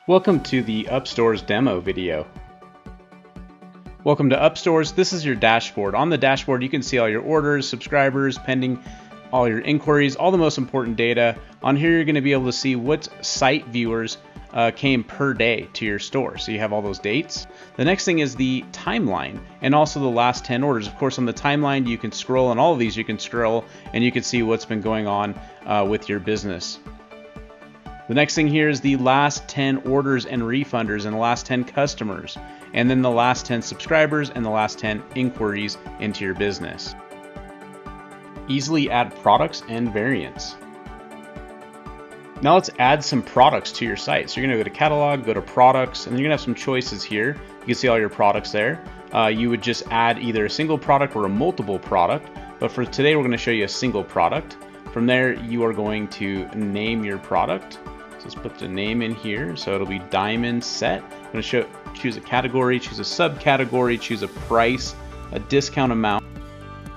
Welcome to the UpStorz demo video. Welcome to UpStorz. This is your dashboard. On the dashboard, you can see all your orders, subscribers, pending, all your inquiries, all the most important data. On here, you're going to be able to see what site viewers came per day to your store. So you have all those dates. The next thing is the timeline and also the last 10 orders. Of course, on the timeline, you can scroll, and all of these you can scroll and you can see what's been going on with your business. The next thing here is the last 10 orders and refunders and the last 10 customers, and then the last 10 subscribers and the last 10 inquiries into your business. Easily add products and variants. Now let's add some products to your site. So you're gonna go to catalog, go to products, and you're gonna have some choices here. You can see all your products there. You would just add either a single product or a multiple product, but for today we're gonna show you a single product. From there, you are going to name your product. So let's put the name in here. So it'll be diamond set. I'm going to choose a category, choose a subcategory, choose a price, a discount amount.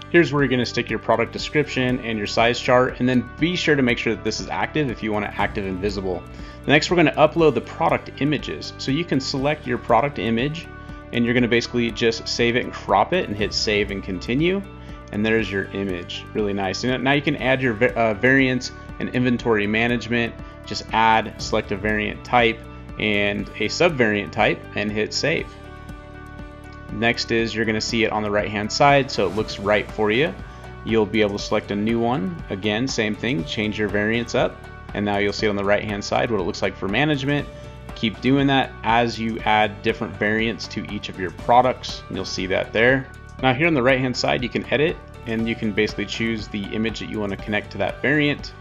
Here's where you're going to stick your product description and your size chart, and then be sure to make sure that this is active if you want it active and visible. Next, we're going to upload the product images. So you can select your product image, and you're going to basically just save it and crop it and hit save and continue. And there's your image. Really nice. Now you can add your variants and inventory management. Just add, select a variant type and a subvariant type and hit save. Next is you're going to see it on the right hand side, so it looks right for you. You'll be able to select a new one. Again, same thing, change your variants up, and now you'll see on the right hand side what it looks like for management. Keep doing that as you add different variants to each of your products, and you'll see that there. Now here on the right hand side, you can edit, and you can basically choose the image that you want to connect to that variant,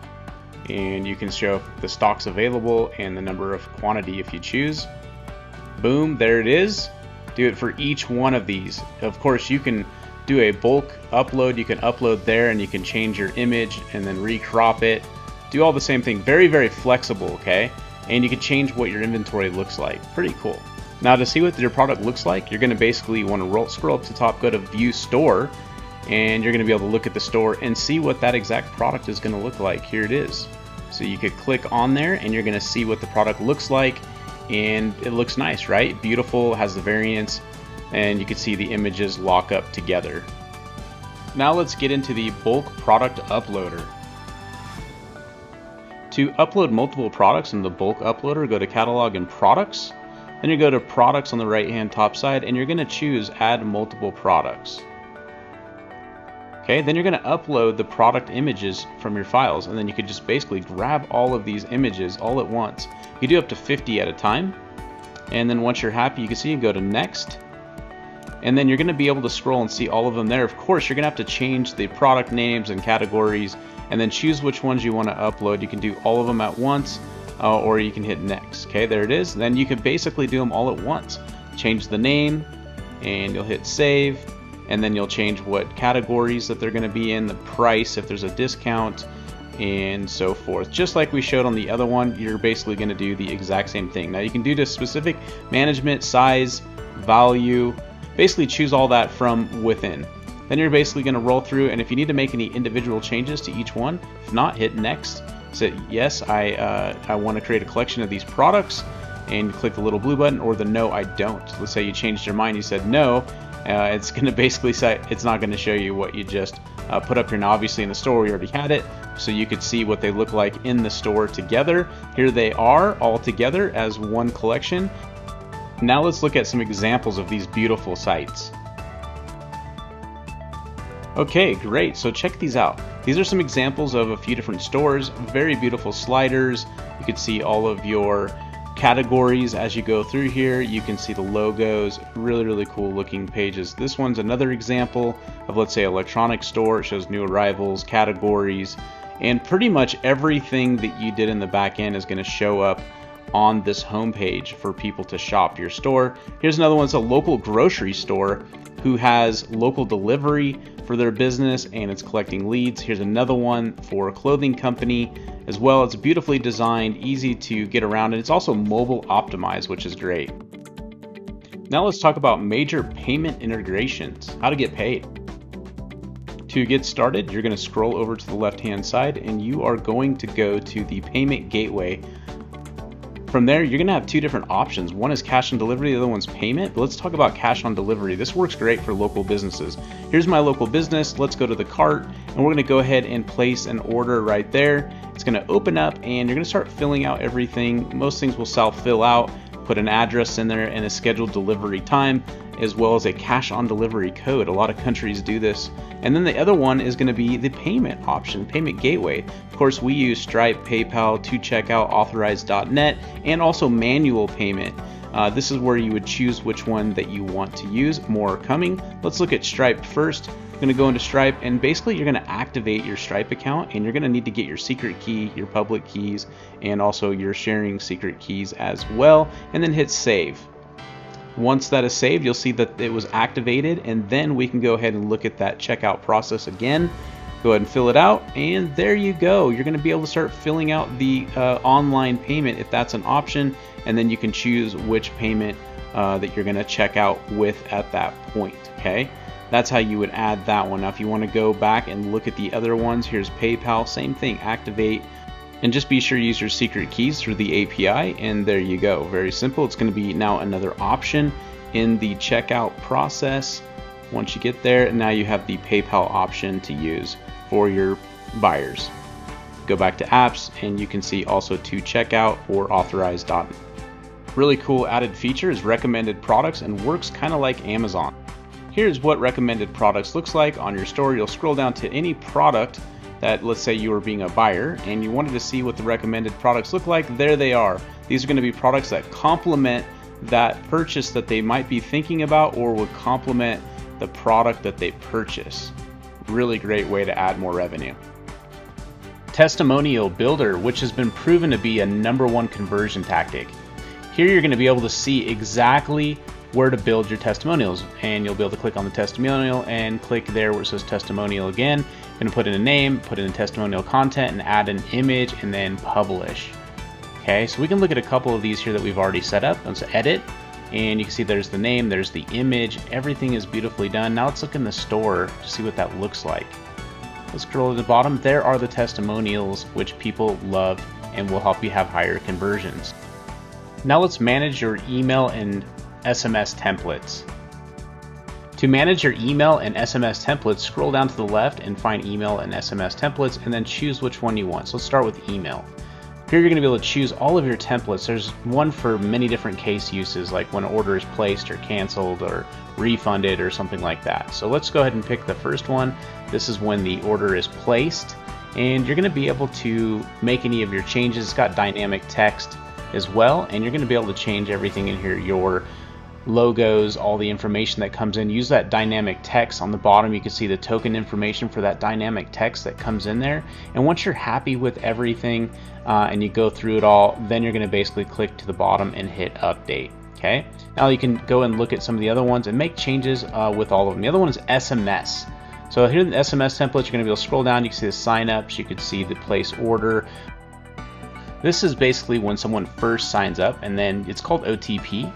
and you can show the stocks available and the number of quantity if you choose. Boom, there it is. Do it for each one of these. Of course, you can do a bulk upload. You can upload there and you can change your image and then recrop it. Do all the same thing. Very, very flexible, okay? And you can change what your inventory looks like. Pretty cool. Now to see what your product looks like, you're going to basically want to scroll up to the top, go to View Store, and you're going to be able to look at the store and see what that exact product is going to look like. Here it is. So you could click on there and you're going to see what the product looks like, and it looks nice, right? Beautiful, has the variants, and you can see the images lock up together. Now let's get into the bulk product uploader. To upload multiple products in the bulk uploader, go to catalog and products. Then you go to products on the right hand top side, and you're going to choose add multiple products. Okay, then you're going to upload the product images from your files, and then you could just basically grab all of these images all at once. You do up to 50 at a time, and then once you're happy, you can see you go to next, and then you're going to be able to scroll and see all of them there. Of course, you're going to have to change the product names and categories, and then choose which ones you want to upload. You can do all of them at once, or you can hit next. Okay, there it is. Then you can basically do them all at once. Change the name, and you'll hit save, and then you'll change what categories that they're going to be in, the price, if there's a discount, and so forth. Just like we showed on the other one, you're basically going to do the exact same thing. Now you can do the specific management, size, value, basically choose all that from within. Then you're basically going to roll through, and if you need to make any individual changes to each one, if not, hit next. Say yes, I want to create a collection of these products, and you click the little blue button, or the no, I don't. Let's say you changed your mind, you said no. It's going to basically say it's not going to show you what you just put up here. Now obviously in the store we already had it, so you could see what they look like in the store together. Here they are all together as one collection. Now let's look at some examples of these beautiful sites. Okay, great, so check these out. These are some examples of a few different stores. Very beautiful sliders. You can see all of your categories as you go through here. You can see the logos. Really cool looking pages. This one's another example of, let's say, electronics store. It shows new arrivals, categories, and pretty much everything that you did in the back end is going to show up on this home page for people to shop your store. Here's another one. It's a local grocery store who has local delivery for their business, and it's collecting leads. Here's another one for a clothing company as well. It's beautifully designed, easy to get around, and it's also mobile optimized, which is great. Now let's talk about major payment integrations, how to get paid. To get started, you're going to scroll over to the left hand side, and you are going to go to the payment gateway From there, you're gonna have two different options. One is cash on delivery, the other one's payment. But let's talk about cash on delivery. This works great for local businesses. Here's my local business. Let's go to the cart, and we're gonna go ahead and place an order right there. It's gonna open up, and you're gonna start filling out everything. Most things will self-fill out. Put an address in there and a scheduled delivery time, as well as a cash on delivery code. A lot of countries do this. And then the other one is going to be the payment option, payment gateway. Of course, we use Stripe, PayPal, to checkout, authorize.net, and also manual payment. This is where you would choose which one that you want to use. More coming. Let's look at Stripe first. I'm going to go into Stripe, and basically you're going to activate your Stripe account, and you're going to need to get your secret key, your public keys, and also your sharing secret keys as well, and then hit save. Once that is saved, you'll see that it was activated, and then we can go ahead and look at that checkout process again. Go ahead and fill it out, and there you go. You're going to be able to start filling out the online payment if that's an option, and then you can choose which payment that you're going to check out with at that point. Okay, that's how you would add that one. Now, if you want to go back and look at the other ones, here's PayPal, same thing, activate. And just be sure to use your secret keys through the API, and there you go. Very simple. It's going to be now another option in the checkout process. Once you get there, now you have the PayPal option to use for your buyers. Go back to apps, and you can see also to checkout or authorize.net. Really cool added feature is recommended products, and works kind of like Amazon. Here's what recommended products looks like on your store. You'll scroll down to any product that, let's say you were being a buyer and you wanted to see what the recommended products look like. There they are. These are going to be products that complement that purchase that they might be thinking about, or would complement the product that they purchase. Really great way to add more revenue. Testimonial Builder, which has been proven to be a #1 conversion tactic. Here you're going to be able to see exactly where to build your testimonials, and you'll be able to click on the testimonial and click there where it says testimonial again. You're going to put in a name, put in testimonial content, and add an image, and then publish. Okay, so we can look at a couple of these here that we've already set up. Let's edit, and you can see there's the name, there's the image, everything is beautifully done. Now let's look in the store to see what that looks like. Let's scroll to the bottom. There are the testimonials, which people love and will help you have higher conversions. Now let's manage your email and SMS templates. To manage your email and SMS templates, scroll down to the left and find email and SMS templates, and then choose which one you want. So let's start with email. Here you're going to be able to choose all of your templates. There's one for many different case uses, like when an order is placed or canceled or refunded or something like that. So let's go ahead and pick the first one. This is when the order is placed, and you're going to be able to make any of your changes. It's got dynamic text as well, and you're going to be able to change everything in here, your logos, all the information that comes in. Use that dynamic text on the bottom. You can see the token information for that dynamic text that comes in there. And once you're happy with everything and you go through it all, then you're going to basically click to the bottom and hit update. Okay, now you can go and look at some of the other ones and make changes with all of them. The other one is SMS. So here in the SMS templates, you're going to be able to scroll down. You can see the signups, you can see the place order. This is basically when someone first signs up, and then it's called OTP.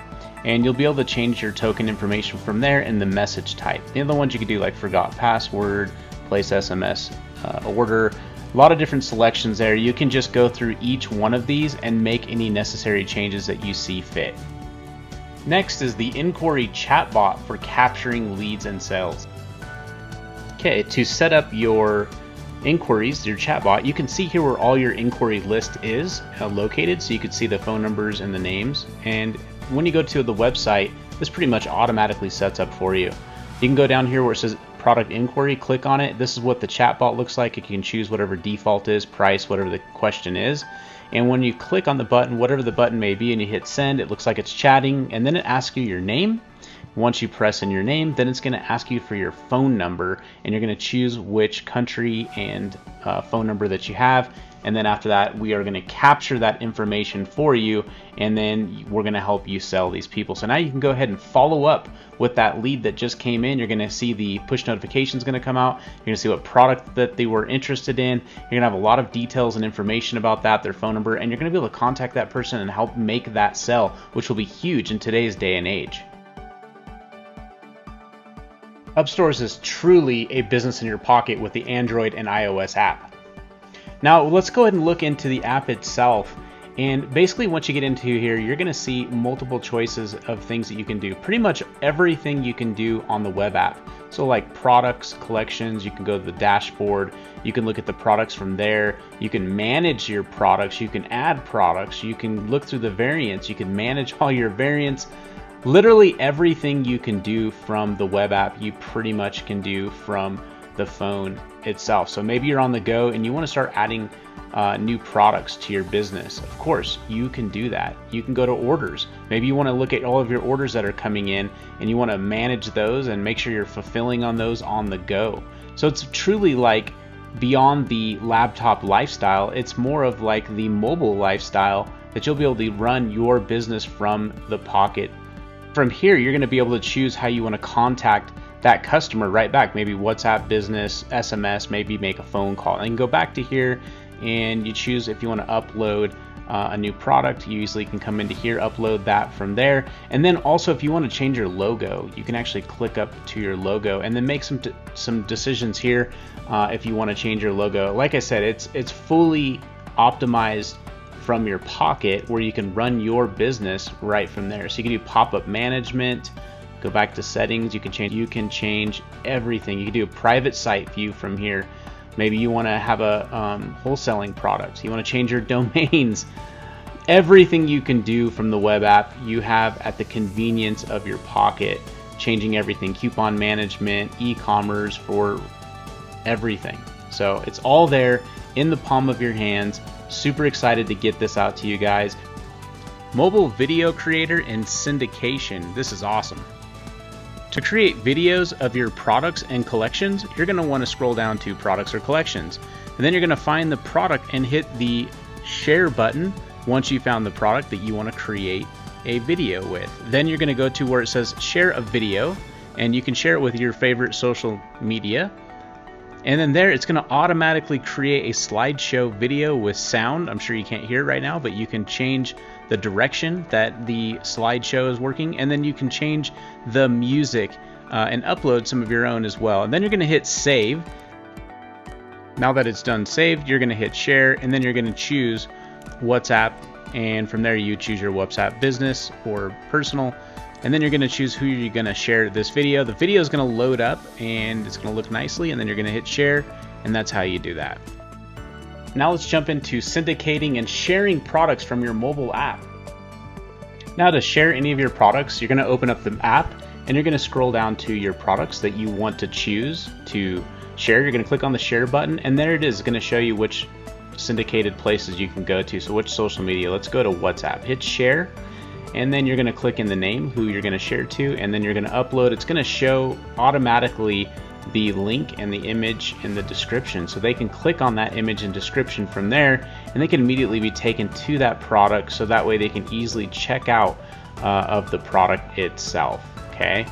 And you'll be able to change your token information from there in the message type. The other ones you could do, like forgot password, place SMS order, a lot of different selections there. You can just go through each one of these and make any necessary changes that you see fit. Next is the inquiry chatbot for capturing leads and sales. Okay, to set up your inquiries, your chatbot, you can see here where all your inquiry list is located, so you can see the phone numbers and the names. And when you go to the website, this pretty much automatically sets up for you. You can go down here where it says product inquiry, click on it. This is what the chatbot looks like. You can choose whatever default is, price, whatever the question is. And when you click on the button, whatever the button may be, and you hit send, it looks like it's chatting, and then it asks you your name. Once you press in your name, then it's going to ask you for your phone number, and you're going to choose which country and phone number that you have. And then after that, we are going to capture that information for you, and then we're going to help you sell these people. So now you can go ahead and follow up with that lead that just came in. You're going to see the push notifications going to come out. You're going to see what product that they were interested in. You're going to have a lot of details and information about that, their phone number, and you're going to be able to contact that person and help make that sell, which will be huge in today's day and age. UpStorz is truly a business in your pocket with the Android and iOS app. Now let's go ahead and look into the app itself, And basically once you get into here, you're gonna see multiple choices of things that you can do. Pretty much everything you can do on the web app. So like products, collections, you can go to the dashboard, you can look at the products from there, you can manage your products, you can add products, you can look through the variants, you can manage all your variants. Literally everything you can do from the web app, you pretty much can do from the phone itself. So maybe you're on the go and you want to start adding new products to your business. Of course, you can do that. You can go to orders. Maybe you want to look at all of your orders that are coming in and you want to manage those and make sure you're fulfilling on those on the go. So it's truly like beyond the laptop lifestyle. It's more of like the mobile lifestyle that you'll be able to run your business from the pocket. From here, you're going to be able to choose how you want to contact that customer right back. Maybe WhatsApp business, SMS, maybe make a phone call, and go back to here and you choose if you want to upload a new product. You easily can come into here, upload that from there. And then also if you want to change your logo, you can actually click up to your logo and then make some decisions here if you want to change your logo. Like I said, it's fully optimized from your pocket where you can run your business right from there. So you can do pop-up management, go back to settings, you can change everything. You can do a private site view from here. Maybe you want to have a wholesaling product. You want to change your domains. Everything you can do from the web app, you have at the convenience of your pocket, changing everything, coupon management, e-commerce, for everything. So it's all there in the palm of your hands. Super excited to get this out to you guys. Mobile video creator and syndication. This is awesome. To create videos of your products and collections, you're going to want to scroll down to products or collections. And then you're going to find the product and hit the share button once you found the product that you want to create a video with. Then you're going to go to where it says share a video, and you can share it with your favorite social media. And then there, it's going to automatically create a slideshow video with sound. I'm sure you can't hear it right now, but you can change the direction that the slideshow is working, and then you can change the music and upload some of your own as well. And then you're going to hit save. Now that it's done saved, you're going to hit share, and then you're going to choose WhatsApp, and from there you choose your WhatsApp business or personal. And then you're going to choose who you're going to share this video. The video is going to load up and it's going to look nicely, and then you're going to hit share, and that's how you do that. Now let's jump into syndicating and sharing products from your mobile app. Now to share any of your products, you're going to open up the app and you're going to scroll down to your products that you want to choose to share. You're going to click on the share button, and there it is. It's going to show you which syndicated places you can go to. So which social media? Let's go to WhatsApp. Hit share. And then you're going to click in the name, who you're going to share to, and then you're going to upload. It's going to show automatically the link and the image in the description. So they can click on that image and description from there, and they can immediately be taken to that product, so that way they can easily check out of the product itself. Okay.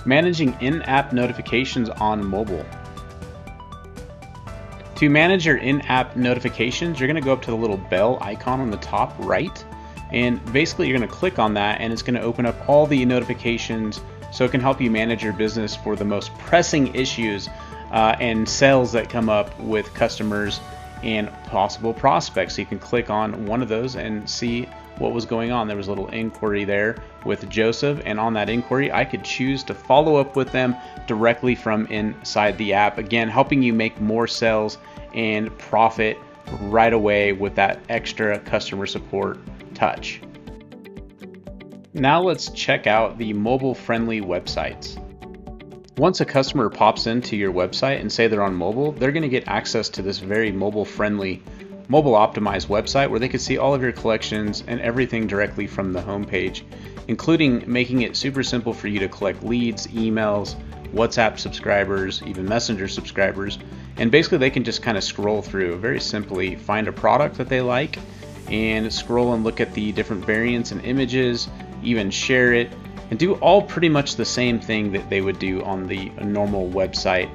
Managing in-app notifications on mobile. To manage your in-app notifications, you're going to go up to the little bell icon on the top right. And basically you're going to click on that, and it's going to open up all the notifications, so it can help you manage your business for the most pressing issues and sales that come up with customers and possible prospects. So you can click on one of those and see what was going on. There was a little inquiry there with Joseph, and on that inquiry I could choose to follow up with them directly from inside the app. Again, helping you make more sales and profit right away with that extra customer support touch. Now let's check out the mobile-friendly websites. Once a customer pops into your website and say they're on mobile, they're going to get access to this very mobile-friendly, mobile-optimized website where they can see all of your collections and everything directly from the homepage, including making it super simple for you to collect leads, emails, WhatsApp subscribers, even Messenger subscribers, and basically they can just kind of scroll through very simply, find a product that they like, and scroll and look at the different variants and images, even share it, and do all pretty much the same thing that they would do on the normal website.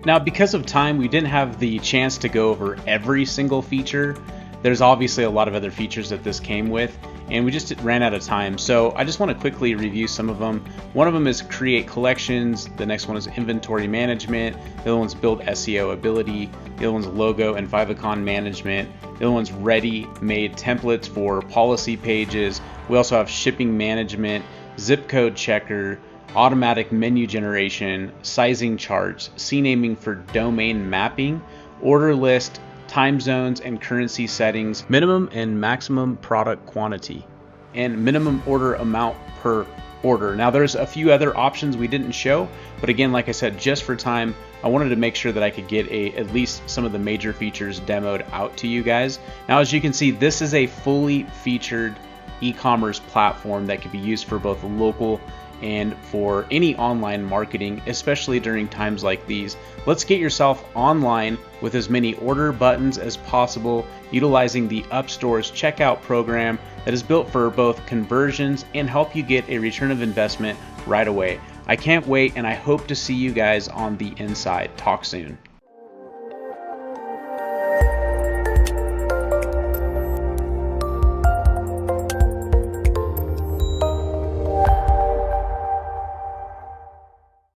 Now, because of time, we didn't have the chance to go over every single feature. There's obviously a lot of other features that this came with, and we just ran out of time. So I just want to quickly review some of them. One of them is create collections. The next one is inventory management. The other one's build SEO ability. The other one's logo and favicon management. The other one's ready-made templates for policy pages. We also have shipping management, zip code checker, automatic menu generation, sizing charts, CNAMing for domain mapping, order list, time zones and currency settings, minimum and maximum product quantity, and minimum order amount per order. Now there's a few other options we didn't show, but again, like I said, just for time, I wanted to make sure that I could get at least some of the major features demoed out to you guys. Now, as you can see, this is a fully featured e-commerce platform that can be used for both local and for any online marketing, especially during times like these. Let's get yourself online with as many order buttons as possible, utilizing the UpStorz checkout program that is built for both conversions and help you get a return of investment right away. I can't wait, and I hope to see you guys on the inside. Talk soon.